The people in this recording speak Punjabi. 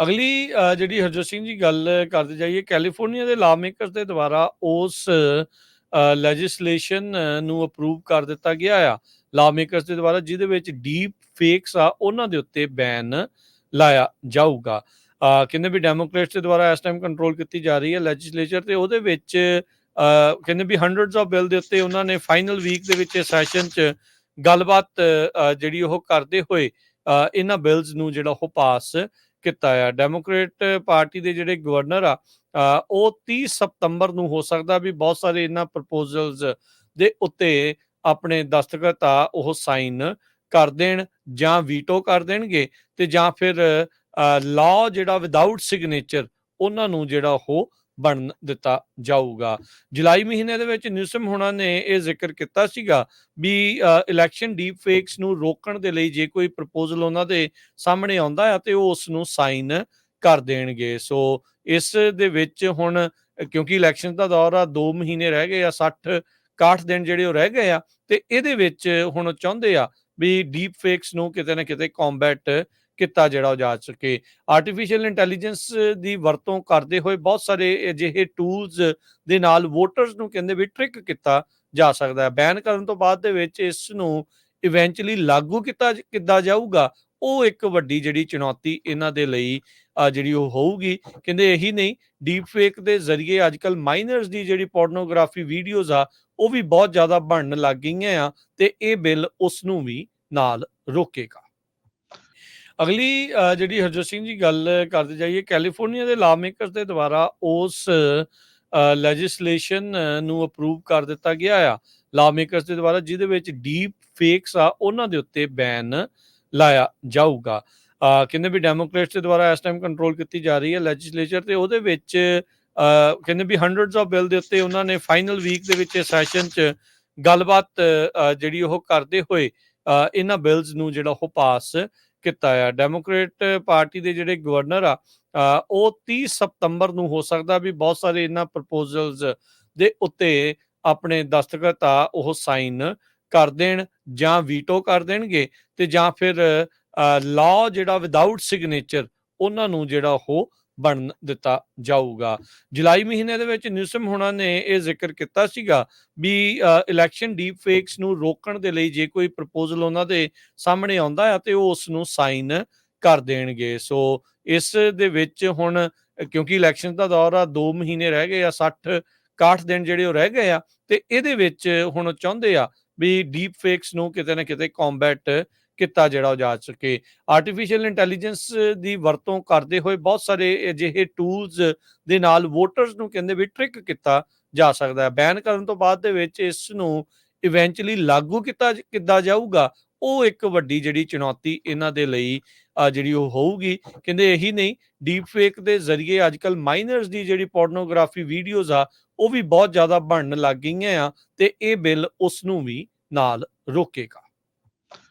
ਅਗਲੀ ਜਿਹੜੀ ਹਰਜੋਤ ਸਿੰਘ ਜੀ ਗੱਲ ਕਰਦੇ ਜਾਈਏ ਕੈਲੀਫੋਰਨੀਆ ਦੇ ਲਾ ਮੇਕਰਸ ਦੇ ਦੁਆਰਾ ਉਸ ਲੈਜਿਸਲੇਸ਼ਨ ਨੂੰ ਅਪਰੂਵ ਕਰ ਦਿੱਤਾ ਗਿਆ ਆ ਲਾ ਮੇਕਰਸ ਦੇ ਦੁਆਰਾ ਜਿਹਦੇ ਵਿੱਚ ਡੀਪ ਫੇਕਸ ਆ ਉਹਨਾਂ ਦੇ ਉੱਤੇ ਬੈਨ ਲਾਇਆ ਜਾਊਗਾ। ਕਹਿੰਦੇ ਵੀ ਡੈਮੋਕ੍ਰੇਟਸ ਦੇ ਦੁਆਰਾ ਇਸ ਟਾਈਮ ਕੰਟਰੋਲ ਕੀਤੀ ਜਾ ਰਹੀ ਹੈ ਲੈਜਿਸਲੇਚਰ ਤੇ ਉਹਦੇ ਵਿੱਚ ਕਹਿੰਦੇ ਵੀ ਹੰਡਰਡਸ ਆਫ ਬਿੱਲ ਦੇ ਉੱਤੇ ਉਹਨਾਂ ਨੇ ਫਾਈਨਲ ਵੀਕ ਦੇ ਵਿੱਚ ਸੈਸ਼ਨ 'ਚ ਗੱਲਬਾਤ ਜਿਹੜੀ ਉਹ ਕਰਦੇ ਹੋਏ ਇਹਨਾਂ ਬਿੱਲਸ ਨੂੰ ਜਿਹੜਾ ਉਹ ਪਾਸ ਕੀਤਾ ਆ। ਡੈਮੋਕ੍ਰੇਟ ਪਾਰਟੀ ਦੇ ਜਿਹੜੇ ਗਵਰਨਰ ਆ ਉਹ 30 ਸਤੰਬਰ ਨੂੰ ਹੋ ਸਕਦਾ ਵੀ ਬਹੁਤ ਸਾਰੇ ਇਹਨਾਂ ਪ੍ਰਪੋਜ਼ਲਸ ਦੇ ਉੱਤੇ ਆਪਣੇ ਦਸਤਖਤ ਆ ਉਹ ਸਾਈਨ ਕਰ ਦੇਣ ਜਾਂ ਵੀਟੋ ਕਰ ਦੇਣਗੇ ਤੇ ਜਾਂ ਫਿਰ ਲਾਅ ਜਿਹੜਾ ਵਿਦਆਊਟ ਸਿਗਨੇਚਰ ਉਹਨਾਂ ਨੂੰ ਜਿਹੜਾ ਉਹ ਬਣ ਦਿੱਤਾ ਜਾਊਗਾ। ਜੁਲਾਈ ਮਹੀਨੇ ਦੇ ਵਿੱਚ ਨਿਊਸਮ ਹੋਣਾ ਨੇ ਇਹ ਜ਼ਿਕਰ ਕੀਤਾ ਸੀਗਾ ਵੀ ਇਲੈਕਸ਼ਨ ਡੀਪ ਫੇਕਸ ਨੂੰ ਰੋਕਣ ਦੇ ਲਈ ਜੇ ਕੋਈ ਪ੍ਰਪੋਜ਼ਲ ਉਹਨਾਂ ਦੇ ਸਾਹਮਣੇ ਆਉਂਦਾ ਆ ਤੇ ਉਹ ਉਸ ਨੂੰ ਸਾਈਨ ਕਰ ਦੇਣਗੇ। ਸੋ ਇਸ ਦੇ ਵਿੱਚ ਹੁਣ ਕਿਉਂਕਿ ਇਲੈਕਸ਼ਨ ਦਾ ਦੌਰ ਆ 2 ਮਹੀਨੇ ਰਹਿ ਗਏ ਆ 60 61 ਦਿਨ ਜਿਹੜੇ ਉਹ ਰਹਿ ਗਏ ਆ ਤੇ ਇਹਦੇ ਵਿੱਚ ਹੁਣ ਚਾਹੁੰਦੇ ਆ ਵੀ ਡੀਪ ਫੇਕਸ ਨੂੰ ਕਿਤੇ ਨਾ ਕਿਤੇ ਕੰਬੈਟ ਕੀਤਾ ਜਿਹੜਾ ਉਹ ਜਾ ਸਕੇ। ਆਰਟੀਫੀਸ਼ੀਅਲ ਇੰਟੈਲੀਜੈਂਸ ਦੀ ਵਰਤੋਂ ਕਰਦੇ ਹੋਏ ਬਹੁਤ ਸਾਰੇ ਅਜਿਹੇ ਟੂਲਸ ਦੇ ਨਾਲ ਵੋਟਰਸ ਨੂੰ ਕਹਿੰਦੇ ਵੀ ਟ੍ਰਿਕ ਕੀਤਾ ਜਾ ਸਕਦਾ ਹੈ। ਬੈਨ ਕਰਨ ਤੋਂ ਬਾਅਦ ਦੇ ਵਿੱਚ ਇਸ ਨੂੰ ਇਵੈਂਚੁਅਲੀ ਲਾਗੂ ਕੀਤਾ ਕਿੱਦਾਂ ਜਾਊਗਾ ਉਹ ਇੱਕ ਵੱਡੀ ਜਿਹੜੀ ਚੁਣੌਤੀ ਇਹਨਾਂ ਦੇ ਲਈ ਜਿਹੜੀ ਉਹ ਹੋਊਗੀ। ਕਹਿੰਦੇ ਇਹੀ ਨਹੀਂ ਡੀਪ ਫੇਕ ਦੇ ਜ਼ਰੀਏ ਅੱਜ ਕੱਲ ਮਾਈਨਰਸ ਦੀ ਜਿਹੜੀ ਪੋਰਨੋਗ੍ਰਾਫੀ ਵੀਡੀਓਜ਼ ਆ ਉਹ ਵੀ ਬਹੁਤ ਜ਼ਿਆਦਾ ਬਣਨ ਲੱਗ ਗਈਆਂ ਆ ਤੇ ਇਹ ਬਿੱਲ ਉਸ ਨੂੰ ਵੀ ਨਾਲ ਰੋਕੇਗਾ। ਅਗਲੀ ਜਿਹੜੀ ਹਰਜੋਤ ਸਿੰਘ ਜੀ ਗੱਲ ਕਰਦੇ ਜਾਈਏ ਕੈਲੀਫੋਰਨੀਆ ਦੇ ਲਾ ਮੇਕਰਸ ਦੇ ਦੁਆਰਾ ਉਸ ਲੈਜਿਸਲੇਸ਼ਨ ਨੂੰ ਅਪਰੂਵ ਕਰ ਦਿੱਤਾ ਗਿਆ ਆ ਲਾ ਮੇਕਰਸ ਦੇ ਦੁਆਰਾ ਜਿਹਦੇ ਵਿੱਚ ਡੀਪ ਫੇਕਸ ਆ ਉਹਨਾਂ ਦੇ ਉੱਤੇ ਬੈਨ ਲਾਇਆ ਜਾਊਗਾ। ਕਹਿੰਦੇ ਵੀ ਡੈਮੋਕ੍ਰੇਟਸ ਦੇ ਦੁਆਰਾ ਇਸ ਟਾਈਮ ਕੰਟਰੋਲ ਕੀਤੀ ਜਾ ਰਹੀ ਹੈ ਲੈਜਿਸਲੇਚਰ ਤੇ ਉਹਦੇ ਵਿੱਚ ਕਹਿੰਦੇ ਵੀ ਹੰਡਰਡਸ ਆਫ ਬਿੱਲ ਦੇ ਉੱਤੇ ਉਹਨਾਂ ਨੇ ਫਾਈਨਲ ਵੀਕ ਦੇ ਵਿੱਚ ਸੈਸ਼ਨ 'ਚ ਗੱਲਬਾਤ ਜਿਹੜੀ ਉਹ ਕਰਦੇ ਹੋਏ ਇਹਨਾਂ ਬਿੱਲਸ ਨੂੰ ਜਿਹੜਾ ਉਹ ਪਾਸ ਕੀਤਾ ਆ। ਡੈਮੋਕ੍ਰੇਟ ਪਾਰਟੀ ਦੇ ਜਿਹੜੇ ਗਵਰਨਰ ਆ ਉਹ 30 ਸਤੰਬਰ ਨੂੰ ਹੋ ਸਕਦਾ ਵੀ ਬਹੁਤ ਸਾਰੇ ਇਹਨਾਂ ਪ੍ਰਪੋਜ਼ਲਸ ਦੇ ਉੱਤੇ ਆਪਣੇ ਦਸਤਖਤ ਆ ਉਹ ਸਾਈਨ ਕਰ ਦੇਣ ਜਾਂ ਵੀਟੋ ਕਰ ਦੇਣਗੇ ਤੇ ਜਾਂ ਫਿਰ ਲਾਅ ਜਿਹੜਾ ਵਿਦਆਊਟ ਸਿਗਨੇਚਰ ਉਹਨਾਂ ਨੂੰ ਜਿਹੜਾ ਉਹ ਬਣ ਦਿੱਤਾ ਜਾਊਗਾ। ਜੁਲਾਈ ਮਹੀਨੇ ਦੇ ਵਿੱਚ ਨਿਊਸਮ ਹੋਣਾ ਨੇ ਇਹ ਜ਼ਿਕਰ ਕੀਤਾ ਸੀਗਾ ਵੀ ਇਲੈਕਸ਼ਨ ਡੀਪ ਫੇਕਸ ਨੂੰ ਰੋਕਣ ਦੇ ਲਈ ਜੇ ਕੋਈ ਪ੍ਰਪੋਜ਼ਲ ਉਹਨਾਂ ਦੇ ਸਾਹਮਣੇ ਆਉਂਦਾ ਆ ਤੇ ਉਹ ਉਸ ਨੂੰ ਸਾਈਨ ਕਰ ਦੇਣਗੇ। ਸੋ ਇਸ ਦੇ ਵਿੱਚ ਹੁਣ ਕਿਉਂਕਿ ਇਲੈਕਸ਼ਨ ਦਾ ਦੌਰ ਆ 2 ਮਹੀਨੇ ਰਹਿ ਗਏ ਆ 60 61 ਦਿਨ ਜਿਹੜੇ ਉਹ ਰਹਿ ਗਏ ਆ ਤੇ ਇਹਦੇ ਵਿੱਚ ਹੁਣ ਚਾਹੁੰਦੇ ਆ ਵੀ ਡੀਪ ਫੇਕਸ ਨੂੰ ਕਿਤੇ ਨਾ ਕਿਤੇ ਕੰਬੈਟ ਕੀਤਾ ਜਿਹੜਾ ਉਹ ਜਾ ਸਕੇ। ਆਰਟੀਫੀਸ਼ੀਅਲ ਇੰਟੈਲੀਜੈਂਸ ਦੀ ਵਰਤੋਂ ਕਰਦੇ ਹੋਏ ਬਹੁਤ ਸਾਰੇ ਅਜਿਹੇ ਟੂਲਸ ਦੇ ਨਾਲ ਵੋਟਰਸ ਨੂੰ ਕਹਿੰਦੇ ਵੀ ਟ੍ਰਿਕ ਕੀਤਾ ਜਾ ਸਕਦਾ ਹੈ। ਬੈਨ ਕਰਨ ਤੋਂ ਬਾਅਦ ਦੇ ਵਿੱਚ ਇਸ ਨੂੰ ਇਵੈਂਚੁਅਲੀ ਲਾਗੂ ਕੀਤਾ ਕਿੱਦਾਂ ਜਾਊਗਾ ਉਹ ਇੱਕ ਵੱਡੀ ਜਿਹੜੀ ਚੁਣੌਤੀ ਇਹਨਾਂ ਦੇ ਲਈ ਜਿਹੜੀ ਉਹ ਹੋਊਗੀ। ਕਹਿੰਦੇ ਇਹੀ ਨਹੀਂ ਡੀਪ ਫੇਕ ਦੇ ਜ਼ਰੀਏ ਅੱਜ ਕੱਲ ਮਾਈਨਰਸ ਦੀ ਜਿਹੜੀ ਪੋਰਨੋਗ੍ਰਾਫੀ ਵੀਡੀਓਜ਼ ਆ ਉਹ ਵੀ ਬਹੁਤ ਜ਼ਿਆਦਾ ਬਣਨ ਲੱਗ ਗਈਆਂ ਆ ਤੇ ਇਹ ਬਿੱਲ ਉਸ ਨੂੰ ਵੀ ਨਾਲ ਰੋਕੇਗਾ।